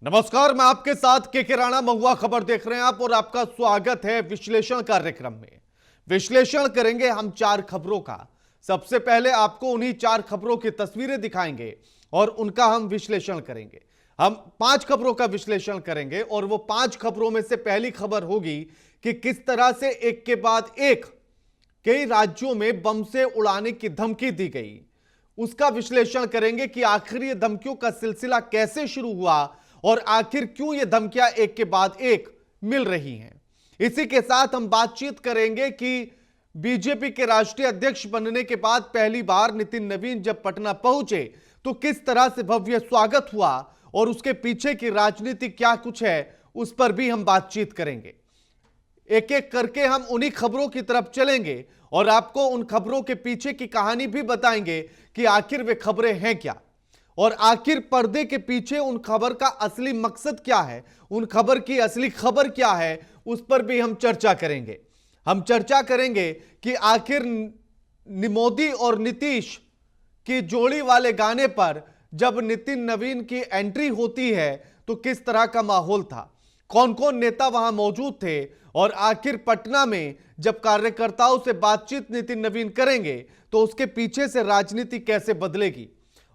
नमस्कार, मैं आपके साथ के राणा। महुआ खबर देख रहे हैं आप और आपका स्वागत है विश्लेषण कार्यक्रम में। विश्लेषण करेंगे हम 4 खबरों का। सबसे पहले आपको उन्हीं 4 खबरों की तस्वीरें दिखाएंगे और उनका हम विश्लेषण करेंगे। हम 5 खबरों का विश्लेषण करेंगे और वो 5 खबरों में से पहली खबर होगी कि किस तरह से एक के बाद एक कई राज्यों में बम से उड़ाने की धमकी दी गई। उसका विश्लेषण करेंगे कि आखिर ये धमकियों का सिलसिला कैसे शुरू हुआ और आखिर क्यों ये धमकियां एक के बाद एक मिल रही हैं। इसी के साथ हम बातचीत करेंगे कि बीजेपी के राष्ट्रीय अध्यक्ष बनने के बाद पहली बार नितिन नवीन जब पटना पहुंचे तो किस तरह से भव्य स्वागत हुआ और उसके पीछे की राजनीति क्या कुछ है, उस पर भी हम बातचीत करेंगे। एक एक करके हम उन्हीं खबरों की तरफ चलेंगे और आपको उन खबरों के पीछे की कहानी भी बताएंगे कि आखिर वे खबरें हैं क्या और आखिर पर्दे के पीछे उन खबर का असली मकसद क्या है, उन खबर की असली खबर क्या है, उस पर भी हम चर्चा करेंगे। हम चर्चा करेंगे कि आखिर मोदी और नीतीश की जोड़ी वाले गाने पर जब नितिन नवीन की एंट्री होती है तो किस तरह का माहौल था, कौन कौन नेता वहां मौजूद थे और आखिर पटना में जब कार्यकर्ताओं से बातचीत नितिन नवीन करेंगे तो उसके पीछे से राजनीति कैसे बदलेगी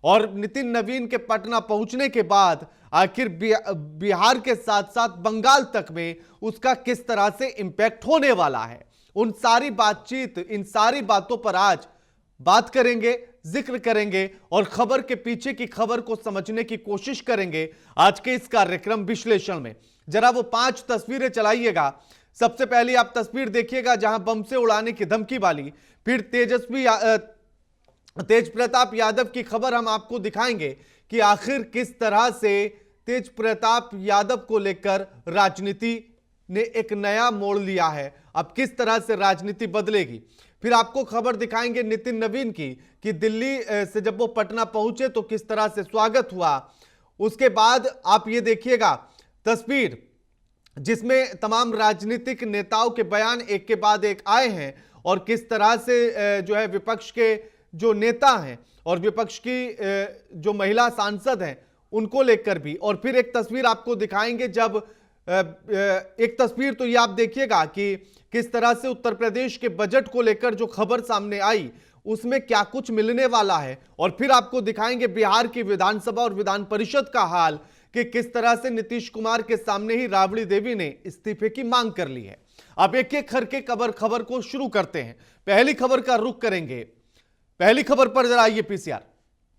और नितिन नवीन के पटना पहुंचने के बाद आखिर बिहार के साथ साथ बंगाल तक में उसका किस तरह से इंपैक्ट होने वाला है। उन सारी बातचीत, इन सारी बातों पर आज बात करेंगे, जिक्र करेंगे और खबर के पीछे की खबर को समझने की कोशिश करेंगे आज के इस कार्यक्रम विश्लेषण में। जरा वो 5 तस्वीरें चलाइएगा। सबसे पहले आप तस्वीर देखिएगा जहां बम से उड़ाने की धमकी वाली, फिर तेज प्रताप यादव की खबर हम आपको दिखाएंगे कि आखिर किस तरह से तेज प्रताप यादव को लेकर राजनीति ने एक नया मोड़ लिया है, अब किस तरह से राजनीति बदलेगी। फिर आपको खबर दिखाएंगे नितिन नवीन की कि दिल्ली से जब वो पटना पहुंचे तो किस तरह से स्वागत हुआ। उसके बाद आप ये देखिएगा तस्वीर जिसमें तमाम राजनीतिक नेताओं के बयान एक के बाद एक आए हैं और किस तरह से जो है विपक्ष के जो नेता हैं और विपक्ष की जो महिला सांसद हैं उनको लेकर भी। और फिर एक तस्वीर आपको दिखाएंगे जब एक तस्वीर तो ये आप देखिएगा कि किस तरह से उत्तर प्रदेश के बजट को लेकर जो खबर सामने आई उसमें क्या कुछ मिलने वाला है। और फिर आपको दिखाएंगे बिहार की विधानसभा और विधान परिषद का हाल कि किस तरह से नीतीश कुमार के सामने ही राबड़ी देवी ने इस्तीफे की मांग कर ली है। अब एक एक करके खबर को शुरू करते हैं। पहली खबर का रुख करेंगे। पहली खबर पर जरा आइए पीसीआर।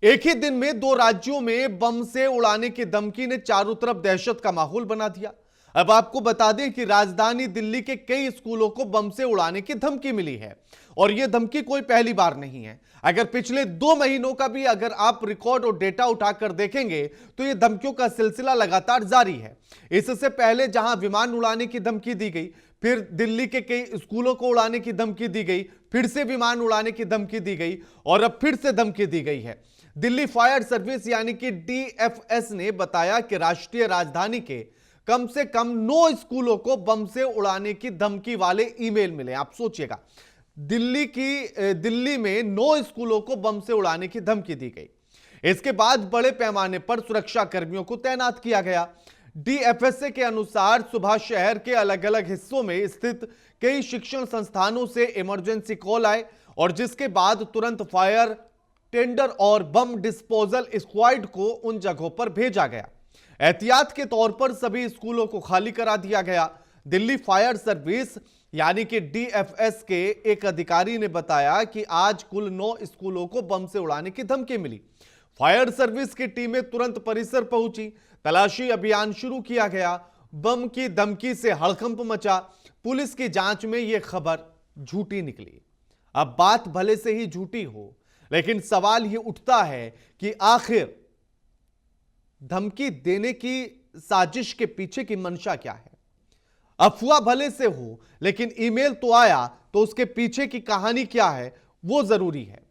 एक ही दिन में 2 राज्यों में बम से उड़ाने की धमकी ने चारों तरफ दहशत का माहौल बना दिया। अब आपको बता दें कि राजधानी दिल्ली के कई स्कूलों को बम से उड़ाने की धमकी मिली है और यह धमकी कोई पहली बार नहीं है। अगर पिछले 2 महीनों का भी अगर आप रिकॉर्ड और डेटा उठाकर देखेंगे तो यह धमकियों का सिलसिला लगातार जारी है। इससे पहले जहां विमान उड़ाने की धमकी दी गई, फिर दिल्ली के कई स्कूलों को उड़ाने की धमकी दी गई, फिर से विमान उड़ाने की धमकी दी गई और अब फिर से धमकी दी गई है। दिल्ली फायर सर्विस यानी कि डीएफएस ने बताया कि राष्ट्रीय राजधानी के कम से कम 9 स्कूलों को बम से उड़ाने की धमकी वाले ईमेल मिले। आप सोचिएगा, दिल्ली में 9 स्कूलों को बम से उड़ाने की धमकी दी गई। इसके बाद बड़े पैमाने पर सुरक्षा कर्मियों को तैनात किया गया। डीएफएसए के अनुसार सुबह शहर के अलग अलग हिस्सों में स्थित कई शिक्षण संस्थानों से इमरजेंसी कॉल आए और जिसके बाद तुरंत फायर टेंडर और बम डिस्पोजल स्क्वाड को उन जगहों पर भेजा गया। एहतियात के तौर पर सभी स्कूलों को खाली करा दिया गया। दिल्ली फायर सर्विस यानी कि डीएफएस के एक अधिकारी ने बताया कि आज कुल 9 स्कूलों को बम से उड़ाने की धमकी मिली। फायर सर्विस की टीमें तुरंत परिसर पहुंची, तलाशी अभियान शुरू किया गया। बम की धमकी से हड़कंप मचा। पुलिस की जांच में यह खबर झूठी निकली। अब बात भले से ही झूठी हो, लेकिन सवाल यह उठता है कि आखिर धमकी देने की साजिश के पीछे की मंशा क्या है। अफवाह भले से हो, लेकिन ईमेल तो आया, तो उसके पीछे की कहानी क्या है वो जरूरी है।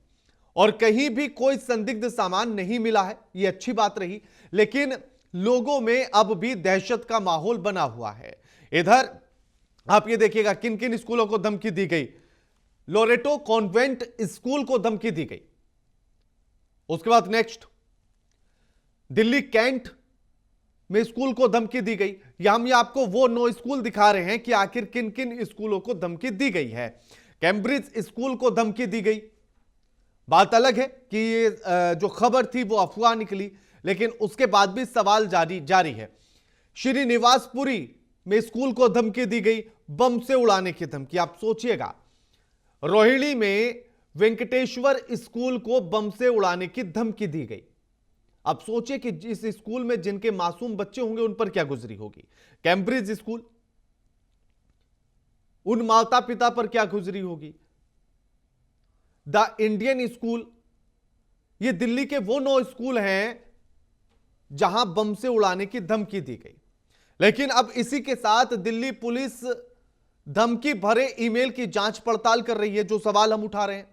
और कहीं भी कोई संदिग्ध सामान नहीं मिला है, यह अच्छी बात रही, लेकिन लोगों में अब भी दहशत का माहौल बना हुआ है। इधर आप ये देखिएगा किन किन स्कूलों को धमकी दी गई। लोरेटो कॉन्वेंट स्कूल को धमकी दी गई। उसके बाद नेक्स्ट दिल्ली कैंट में स्कूल को धमकी दी गई, या हम आपको वो 9 स्कूल दिखा रहे हैं कि आखिर किन किन स्कूलों को धमकी दी गई है। कैम्ब्रिज स्कूल को धमकी दी गई, बात अलग है कि ये जो खबर थी वो अफवाह निकली, लेकिन उसके बाद भी सवाल जारी है। श्रीनिवासपुरी में स्कूल को धमकी दी गई, बम से उड़ाने की धमकी। आप सोचिएगा, रोहिणी में वेंकटेश्वर स्कूल को बम से उड़ाने की धमकी दी गई। अब सोचिए कि इस स्कूल में जिनके मासूम बच्चे होंगे उन पर क्या गुजरी होगी। कैम्ब्रिज स्कूल, उन माता पिता पर क्या गुजरी होगी। द इंडियन स्कूल, ये दिल्ली के वो 9 स्कूल हैं जहां बम से उड़ाने की धमकी दी गई। लेकिन अब इसी के साथ दिल्ली पुलिस धमकी भरे ईमेल की जांच पड़ताल कर रही है, जो सवाल हम उठा रहे हैं।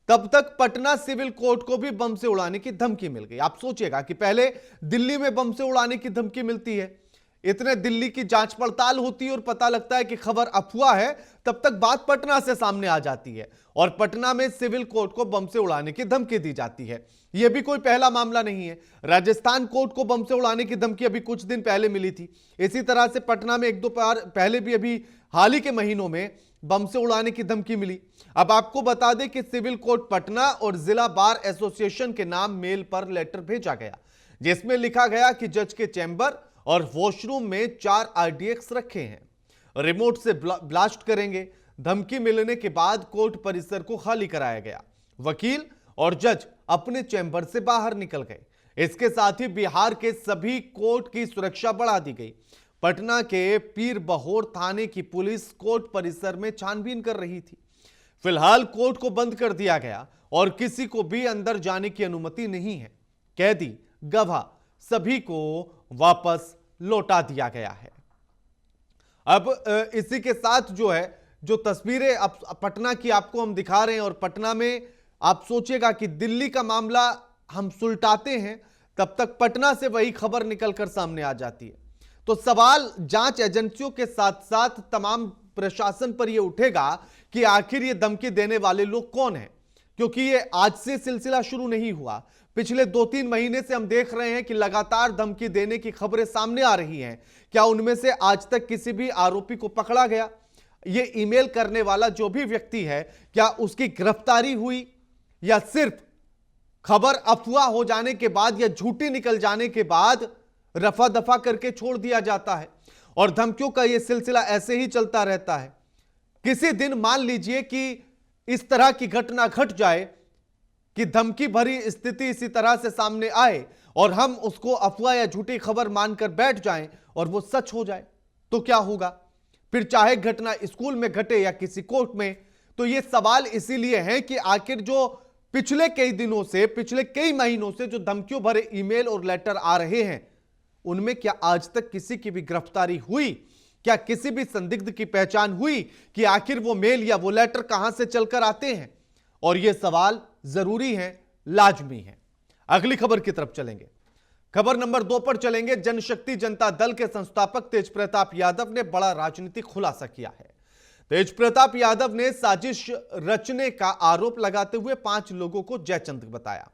तब तक पटना सिविल कोर्ट को भी बम से उड़ाने की धमकी मिल गई। आप सोचिएगा कि पहले दिल्ली में बम से उड़ाने की धमकी मिलती है, इतने दिल्ली की जांच पड़ताल होती है और पता लगता है कि खबर अफवाह है, तब तक बात पटना से सामने आ जाती है और पटना में सिविल कोर्ट को बम से उड़ाने की धमकी दी जाती है। यह भी कोई पहला मामला नहीं है। राजस्थान कोर्ट को बम से उड़ाने की धमकी अभी कुछ दिन पहले मिली थी। इसी तरह से पटना में 1-2 बार पहले भी अभी हाल ही के महीनों में बम से उड़ाने की धमकी मिली। अब आपको बता दें कि सिविल कोर्ट पटना और जिला बार एसोसिएशन के नाम मेल पर लेटर भेजा गया, जिसमें लिखा गया कि जज के चैम्बर और वॉशरूम में 4 RDX रखे हैं, रिमोट से ब्लास्ट करेंगे। धमकी मिलने के बाद कोर्ट परिसर को खाली कराया गया। वकील और जज अपने चैम्बर से बाहर निकल गए। इसके साथ ही बिहार के सभी कोर्ट की सुरक्षा बढ़ा दी गई। पटना के पीर बहोर थाने की पुलिस कोर्ट परिसर में छानबीन कर रही थी। फिलहाल कोर्ट को बंद कर दिया गया और किसी को भी अंदर जाने की अनुमति नहीं है। कैदी, गवाह सभी को वापस लौटा दिया गया है। अब इसी के साथ जो तस्वीरें अब पटना की आपको हम दिखा रहे हैं, और पटना में आप सोचिएगा कि दिल्ली का मामला हम सुलटाते हैं, तब तक पटना से वही खबर निकलकर सामने आ जाती है। तो सवाल जांच एजेंसियों के साथ साथ तमाम प्रशासन पर यह उठेगा कि आखिर ये धमकी देने वाले लोग कौन हैं, क्योंकि ये आज से सिलसिला शुरू नहीं हुआ। पिछले 2-3 महीने से हम देख रहे हैं कि लगातार धमकी देने की खबरें सामने आ रही हैं। क्या उनमें से आज तक किसी भी आरोपी को पकड़ा गया? ये ईमेल करने वाला जो भी व्यक्ति है, क्या उसकी गिरफ्तारी हुई, या सिर्फ खबर अफवाह हो जाने के बाद या झूठी निकल जाने के बाद रफा दफा करके छोड़ दिया जाता है? और धमकियों का यह सिलसिला ऐसे ही चलता रहता है। किसी दिन मान लीजिए कि इस तरह की घटना घट जाए कि धमकी भरी स्थिति इसी तरह से सामने आए और हम उसको अफवाह या झूठी खबर मानकर बैठ जाएं और वो सच हो जाए, तो क्या होगा फिर? चाहे घटना स्कूल में घटे या किसी कोर्ट में। तो ये सवाल इसीलिए है कि आखिर जो पिछले कई दिनों से, पिछले कई महीनों से जो धमकियों भरे ईमेल और लेटर आ रहे हैं, उनमें क्या आज तक किसी की भी गिरफ्तारी हुई? क्या किसी भी संदिग्ध की पहचान हुई कि आखिर वो मेल या वो लेटर कहां से चलकर आते हैं? और ये सवाल जरूरी है, लाजमी है। अगली खबर की तरफ चलेंगे। खबर नंबर 2 पर चलेंगे। जनशक्ति जनता दल के संस्थापक तेज प्रताप यादव ने बड़ा राजनीतिक खुलासा किया है। तेज प्रताप यादव ने साजिश रचने का आरोप लगाते हुए 5 लोगों को जयचंद बताया।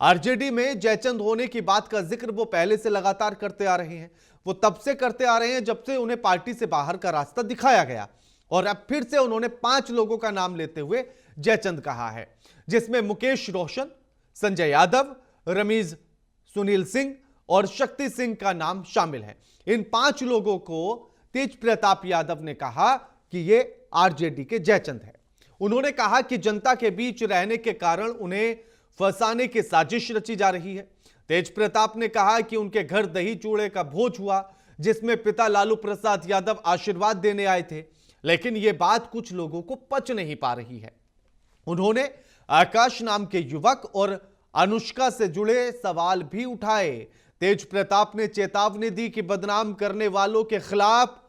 आरजेडी में जयचंद होने की बात का जिक्र वो पहले से लगातार करते आ रहे हैं। वो तब से करते आ रहे हैं जब से उन्हें पार्टी से बाहर का रास्ता दिखाया गया, और अब फिर से उन्होंने 5 लोगों का नाम लेते हुए जयचंद कहा है, जिसमें मुकेश रोशन, संजय यादव, रमीज सुनील सिंह और शक्ति सिंह का नाम शामिल है। इन 5 लोगों को तेज प्रताप यादव ने कहा कि ये आरजेडी के जयचंद है। उन्होंने कहा कि जनता के बीच रहने के कारण उन्हें फंसाने की साजिश रची जा रही है। तेज प्रताप ने कहा कि उनके घर दही चूड़े का भोज हुआ, जिसमें पिता लालू प्रसाद यादव आशीर्वाद देने आए थे, लेकिन यह बात कुछ लोगों को पच नहीं पा रही है। उन्होंने आकाश नाम के युवक और अनुष्का से जुड़े सवाल भी उठाए। तेज प्रताप ने चेतावनी दी कि बदनाम करने वालों के खिलाफ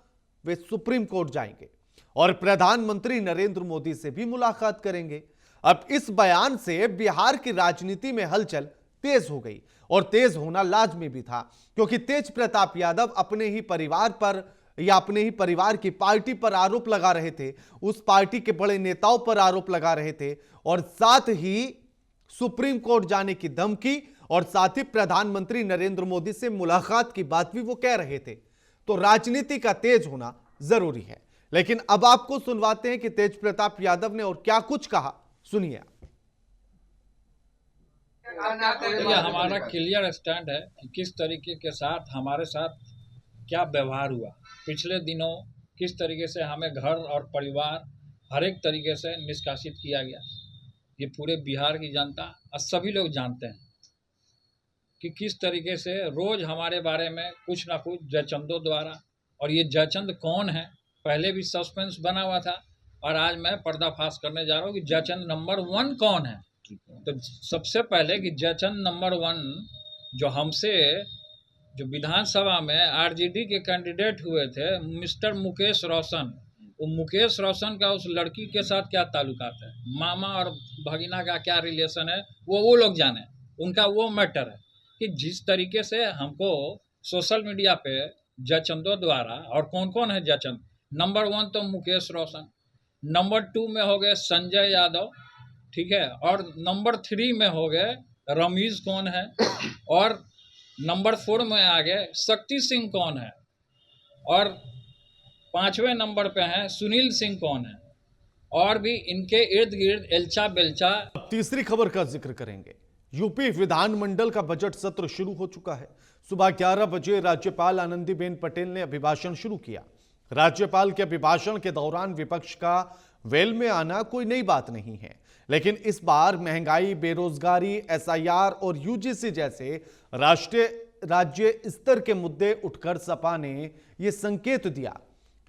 वे सुप्रीम कोर्ट जाएंगे और प्रधानमंत्री नरेंद्र मोदी से भी मुलाकात करेंगे। अब इस बयान से बिहार की राजनीति में हलचल तेज हो गई, और तेज होना लाजमी भी था, क्योंकि तेज प्रताप यादव अपने ही परिवार पर या अपने ही परिवार की पार्टी पर आरोप लगा रहे थे, उस पार्टी के बड़े नेताओं पर आरोप लगा रहे थे, और साथ ही सुप्रीम कोर्ट जाने की धमकी और साथ ही प्रधानमंत्री नरेंद्र मोदी से मुलाकात की बात भी वो कह रहे थे। तो राजनीति का तेज होना जरूरी है। लेकिन अब आपको सुनवाते हैं कि तेज प्रताप यादव ने और क्या कुछ कहा, सुनिए। ये हमारा क्लियर स्टैंड है कि किस तरीके के साथ हमारे साथ क्या व्यवहार हुआ। पिछले दिनों किस तरीके से हमें घर और परिवार हर एक तरीके से निष्कासित किया गया, ये पूरे बिहार की जनता और सभी लोग जानते हैं कि किस तरीके से रोज़ हमारे बारे में कुछ ना कुछ जयचंदों द्वारा, और ये जयचंद कौन है पहले भी सस्पेंस बना हुआ था और आज मैं पर्दाफाश करने जा रहा हूँ कि जयचंद नंबर 1 कौन है। तो सबसे पहले कि जयचंद नंबर 1 जो हमसे जो विधानसभा में आरजेडी के कैंडिडेट हुए थे मिस्टर मुकेश रोशन, वो मुकेश रोशन का उस लड़की के साथ क्या ताल्लुकात है, मामा और भगीना का क्या रिलेशन है, वो लोग जाने, उनका वो मैटर है। कि जिस तरीके से हमको सोशल मीडिया पे जयचंदों द्वारा, और कौन कौन है जयचंद, नंबर 1 तो मुकेश रोशन, नंबर 2 में हो गए संजय यादव, ठीक है, और नंबर 3 में हो गए रमीज कौन है, और नंबर 4 में आ गए शक्ति सिंह कौन है, और 5वें नंबर पे हैं सुनील सिंह कौन है, और भी इनके इर्द गिर्द एल्चा बेल्चा। अब तीसरी खबर का जिक्र करेंगे। यूपी विधानमंडल का बजट सत्र शुरू हो चुका है। सुबह 11 बजे राज्यपाल आनंदीबेन पटेल ने अभिभाषण शुरू किया। राज्यपाल के अभिभाषण के दौरान विपक्ष का वेल में आना कोई नई बात नहीं है, लेकिन इस बार महंगाई, बेरोजगारी, एसआईआर और यूजीसी जैसे राज्य स्तर के मुद्दे उठकर सपा ने यह संकेत दिया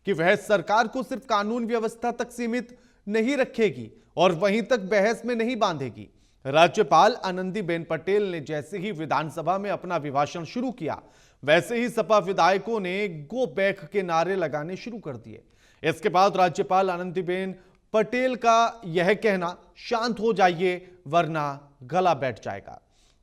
कि वह सरकार को सिर्फ कानून व्यवस्था तक सीमित नहीं रखेगी और वहीं तक बहस में नहीं बांधेगी। राज्यपाल आनंदीबेन पटेल ने जैसे ही विधानसभा में अपना अभिभाषण शुरू किया, वैसे ही सपा विधायकों ने गो बैक के नारे लगाने शुरू कर दिए। इसके बाद राज्यपाल आनंदीबेन पटेल का यह कहना, शांत हो जाइए वरना गला बैठ जाएगा,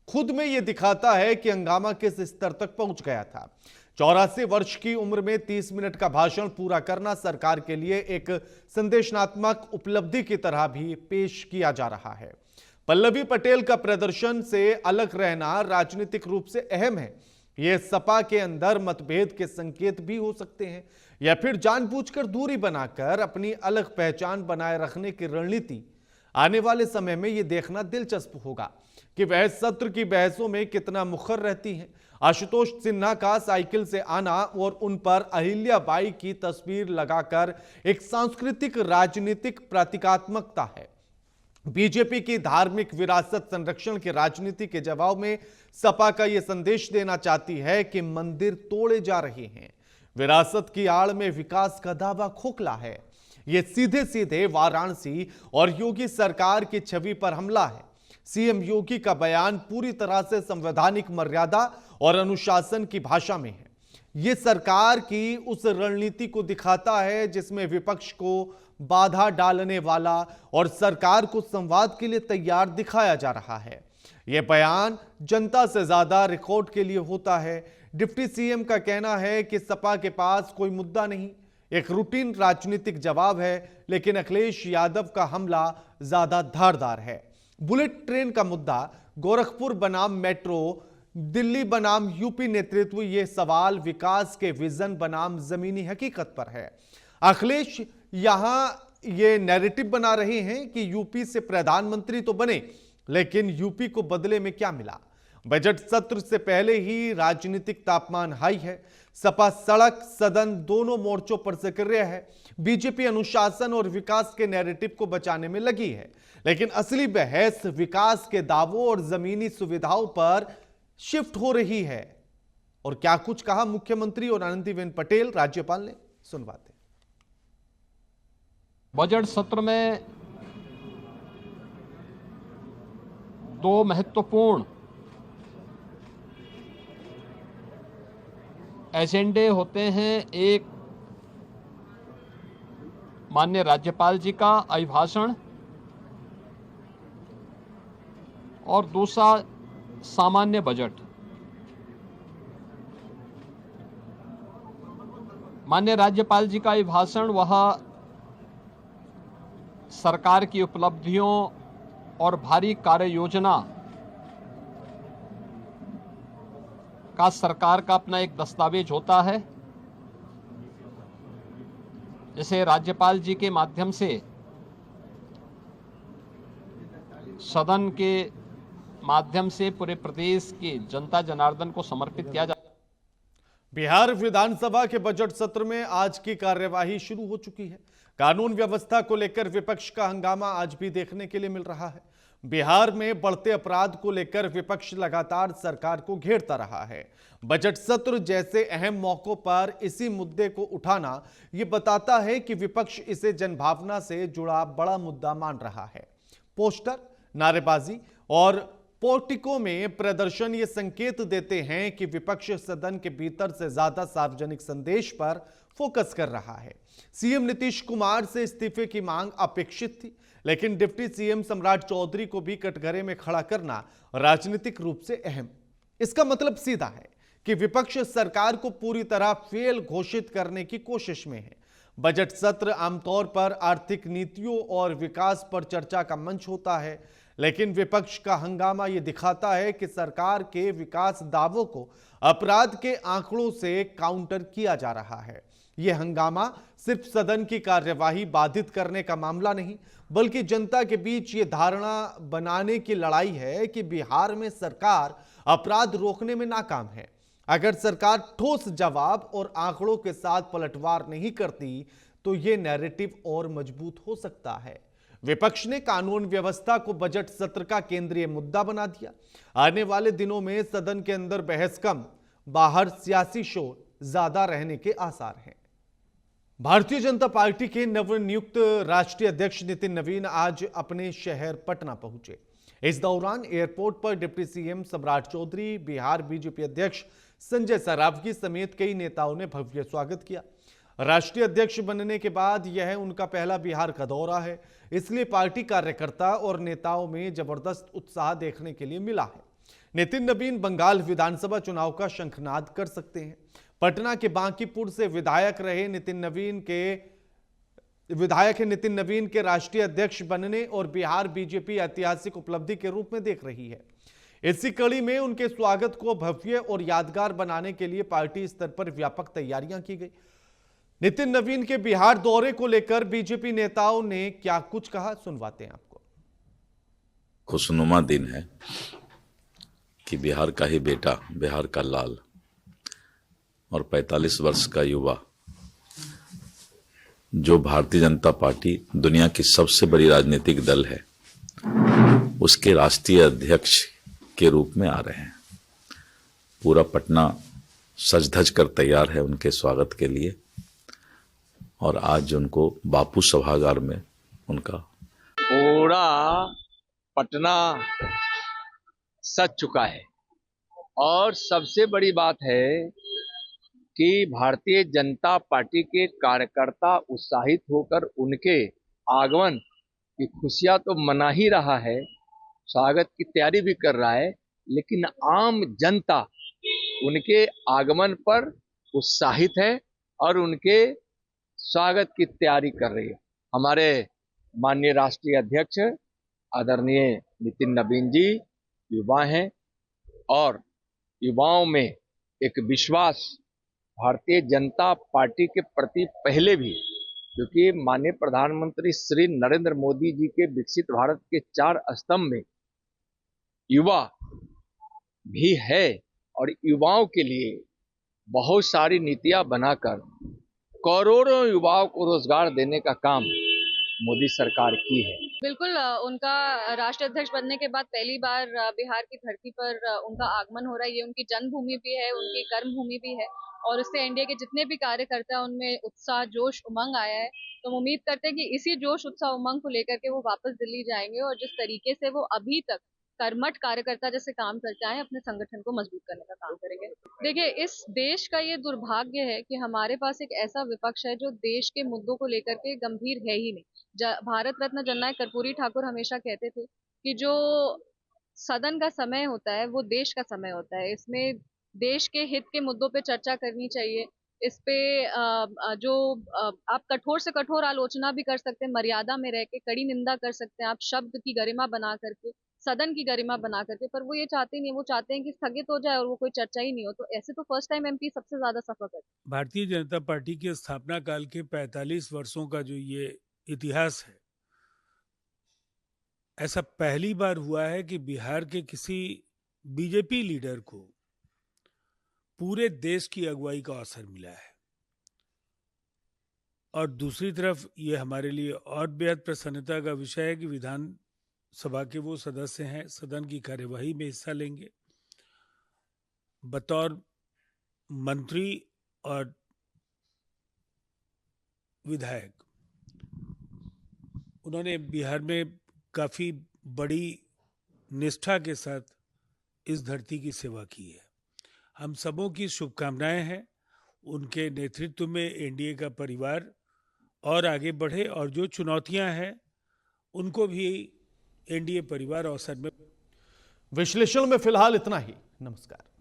खुद में यह दिखाता है कि हंगामा किस स्तर तक पहुंच गया था। 84 वर्ष की उम्र में 30 मिनट का भाषण पूरा करना सरकार के लिए एक संदेशनात्मक उपलब्धि की तरह भी पेश किया जा रहा है। पल्लवी पटेल का प्रदर्शन से अलग रहना राजनीतिक रूप से अहम है। यह सपा के अंदर मतभेद के संकेत भी हो सकते हैं या फिर जानबूझकर दूरी बनाकर अपनी अलग पहचान बनाए रखने की रणनीति। आने वाले समय में यह देखना दिलचस्प होगा कि वह सत्र की बहसों में कितना मुखर रहती हैं। आशुतोष सिन्हा का साइकिल से आना और उन पर अहिल्याबाई की तस्वीर लगाकर एक सांस्कृतिक राजनीतिक प्रतीकात्मकता है। बीजेपी की धार्मिक विरासत संरक्षण की राजनीति के जवाब में सपा का यह संदेश देना चाहती है कि मंदिर तोड़े जा रहे हैं। विरासत की आड़ में विकास का दावा खोखला है। यह सीधे सीधे वाराणसी और योगी सरकार की छवि पर हमला है। सीएम योगी का बयान पूरी तरह से संवैधानिक मर्यादा और अनुशासन की भाषा में है। यह सरकार की उस रणनीति को दिखाता है जिसमें विपक्ष को बाधा डालने वाला और सरकार को संवाद के लिए तैयार दिखाया जा रहा है। यह बयान जनता से ज्यादा रिकॉर्ड के लिए होता है। डिप्टी सीएम का कहना है कि सपा के पास कोई मुद्दा नहीं, एक रूटीन राजनीतिक जवाब है, लेकिन अखिलेश यादव का हमला ज्यादा धारदार है। बुलेट ट्रेन का मुद्दा, गोरखपुर बनाम मेट्रो, दिल्ली बनाम यूपी नेतृत्व, यह सवाल विकास के विजन बनाम जमीनी हकीकत पर है। अखिलेश यहां ये नैरेटिव बना रहे हैं कि यूपी से प्रधानमंत्री तो बने, लेकिन यूपी को बदले में क्या मिला। बजट सत्र से पहले ही राजनीतिक तापमान हाई है। सपा सड़क सदन दोनों मोर्चों पर सक्रिय है। बीजेपी अनुशासन और विकास के नैरेटिव को बचाने में लगी है, लेकिन असली बहस विकास के दावों और जमीनी सुविधाओं पर शिफ्ट हो रही है। और क्या कुछ कहा मुख्यमंत्री और आनंदीबेन पटेल, राज्यपाल ने, सुनवाते। बजट सत्र में दो महत्वपूर्ण एजेंडे होते हैं। एक माननीय राज्यपाल जी का अभिभाषण और दूसरा सामान्य बजट। माननीय राज्यपाल जी का अभिभाषण वह सरकार की उपलब्धियों और भारी कार्य योजना का सरकार का अपना एक दस्तावेज होता है। जैसे राज्यपाल जी के माध्यम से सदन के माध्यम से पूरे प्रदेश की जनता जनार्दन को समर्पित किया जाता है। बिहार विधानसभा के बजट सत्र में आज की कार्यवाही शुरू हो चुकी है। कानून व्यवस्था को लेकर विपक्ष का हंगामा आज भी देखने के लिए मिल रहा है। बिहार में बढ़ते अपराध को लेकर विपक्ष लगातार सरकार को घेरता रहा है। बजट सत्र जैसे अहम मौकों पर इसी मुद्दे को उठाना यह बताता है कि विपक्ष इसे जनभावना से जुड़ा बड़ा मुद्दा मान रहा है। पोस्टर, नारेबाजी और पोर्टिको में प्रदर्शन ये संकेत देते हैं कि विपक्ष सदन के भीतर से ज्यादा सार्वजनिक संदेश पर फोकस कर रहा है। सीएम नीतीश कुमार से इस्तीफे की मांग अपेक्षित थी, लेकिन डिप्टी सीएम सम्राट चौधरी को भी कटघरे में खड़ा करना राजनीतिक रूप से अहम। इसका मतलब सीधा है कि विपक्ष सरकार को पूरी तरह फेल घोषित करने की कोशिश में है। बजट सत्र आमतौर पर आर्थिक नीतियों और विकास पर चर्चा का मंच होता है, लेकिन विपक्ष का हंगामा यह दिखाता है कि सरकार के विकास दावों को अपराध के आंकड़ों से काउंटर किया जा रहा है। यह हंगामा सिर्फ सदन की कार्यवाही बाधित करने का मामला नहीं, बल्कि जनता के बीच यह धारणा बनाने की लड़ाई है कि बिहार में सरकार अपराध रोकने में नाकाम है। अगर सरकार ठोस जवाब और आंकड़ों के साथ पलटवार नहीं करती तो यह नैरेटिव और मजबूत हो सकता है। विपक्ष ने कानून व्यवस्था को बजट सत्र का केंद्रीय मुद्दा बना दिया। आने वाले दिनों में सदन के अंदर बहस कम, बाहर सियासी शोर ज्यादा रहने के आसार हैं। भारतीय जनता पार्टी के नवनियुक्त राष्ट्रीय अध्यक्ष नितिन नवीन आज अपने शहर पटना पहुंचे। इस दौरान एयरपोर्ट पर डिप्टी सीएम सम्राट चौधरी, बिहार बीजेपी अध्यक्ष संजय सरावगी समेत कई नेताओं ने भव्य स्वागत किया। राष्ट्रीय अध्यक्ष बनने के बाद यह उनका पहला बिहार का दौरा है, इसलिए पार्टी कार्यकर्ता और नेताओं में जबरदस्त उत्साह देखने के लिए मिला है। नितिन नवीन बंगाल विधानसभा चुनाव का शंखनाद कर सकते हैं। पटना के बांकीपुर से विधायक नितिन नवीन के राष्ट्रीय अध्यक्ष बनने और बिहार बीजेपी ऐतिहासिक उपलब्धि के रूप में देख रही है। इसी कड़ी में उनके स्वागत को भव्य और यादगार बनाने के लिए पार्टी स्तर पर व्यापक तैयारियां की गई। नितिन नवीन के बिहार दौरे को लेकर बीजेपी नेताओं ने क्या कुछ कहा, सुनवाते हैं आपको। खुशनुमा दिन है कि बिहार का ही बेटा, बिहार का लाल और 45 वर्ष का युवा, जो भारतीय जनता पार्टी दुनिया की सबसे बड़ी राजनीतिक दल है, उसके राष्ट्रीय अध्यक्ष के रूप में आ रहे हैं। पूरा पटना सज धज कर तैयार है उनके स्वागत के लिए और आज उनको बापू सभागार में उनका पूरा पटना सज चुका है। और सबसे बड़ी बात है कि भारतीय जनता पार्टी के कार्यकर्ता उत्साहित होकर उनके आगमन की खुशियां तो मना ही रहा है, स्वागत की तैयारी भी कर रहा है, लेकिन आम जनता उनके आगमन पर उत्साहित है और उनके स्वागत की तैयारी कर रही है। हमारे माननीय राष्ट्रीय अध्यक्ष आदरणीय नितिन नवीन जी युवा हैं और युवाओं में एक विश्वास भारतीय जनता पार्टी के प्रति पहले भी, क्योंकि माननीय प्रधानमंत्री श्री नरेंद्र मोदी जी के विकसित भारत के 4 स्तंभ में युवा भी है और युवाओं के लिए बहुत सारी नीतियां बनाकर करोड़ों युवाओं को रोजगार देने का काम मोदी सरकार की है। बिल्कुल, उनका राष्ट्रीय अध्यक्ष बनने के बाद पहली बार बिहार की धरती पर उनका आगमन हो रहा है। ये उनकी जन्मभूमि भी है, उनकी कर्मभूमि भी है और इससे एनडीए के जितने भी कार्यकर्ता हैं उनमें उत्साह, जोश, उमंग आया है। तो हम उम्मीद करते हैं कि इसी जोश, उत्साह, उमंग को लेकर के वो वापस दिल्ली जाएंगे और जिस तरीके से वो अभी तक कर्मठ कार्यकर्ता जैसे काम करते आए, अपने संगठन को मजबूत करने का काम करेंगे। देखिए, इस देश का ये दुर्भाग्य है कि हमारे पास एक ऐसा विपक्ष है जो देश के मुद्दों को लेकर के गंभीर है ही नहीं। भारत रत्न जननायक कर्पूरी ठाकुर हमेशा कहते थे कि जो सदन का समय होता है वो देश का समय होता है। इसमें देश के हित के मुद्दों पे चर्चा करनी चाहिए। इस पे आप कठोर से कठोर आलोचना भी कर सकते हैं, मर्यादा में रह के कड़ी निंदा कर सकते हैं, आप शब्द की गरिमा बना करके सदन की गरिमा बना करके, पर वो ये चाहते नहीं है। वो चाहते हैं कि स्थगित हो जाए और वो कोई चर्चा ही नहीं हो। तो ऐसे तो फर्स्ट टाइम एमपी सबसे ज्यादा सफर करते हैं। भारतीय जनता पार्टी के स्थापना काल के 45 वर्षों का जो ये इतिहास है, ऐसा पहली बार हुआ है कि बिहार के किसी बीजेपी लीडर को पूरे देश की अगुवाई का अवसर मिला है। और दूसरी तरफ ये हमारे लिए और बेहद प्रसन्नता का विषय है कि विधानसभा के वो सदस्य हैं, सदन की कार्यवाही में हिस्सा लेंगे बतौर मंत्री और विधायक। उन्होंने बिहार में काफी बड़ी निष्ठा के साथ इस धरती की सेवा की है। हम सबों की शुभकामनाएं हैं। उनके नेतृत्व में एनडीए का परिवार और आगे बढ़े और जो चुनौतियां हैं उनको भी एनडीए परिवार अवसर में। विश्लेषण में फिलहाल इतना ही। नमस्कार।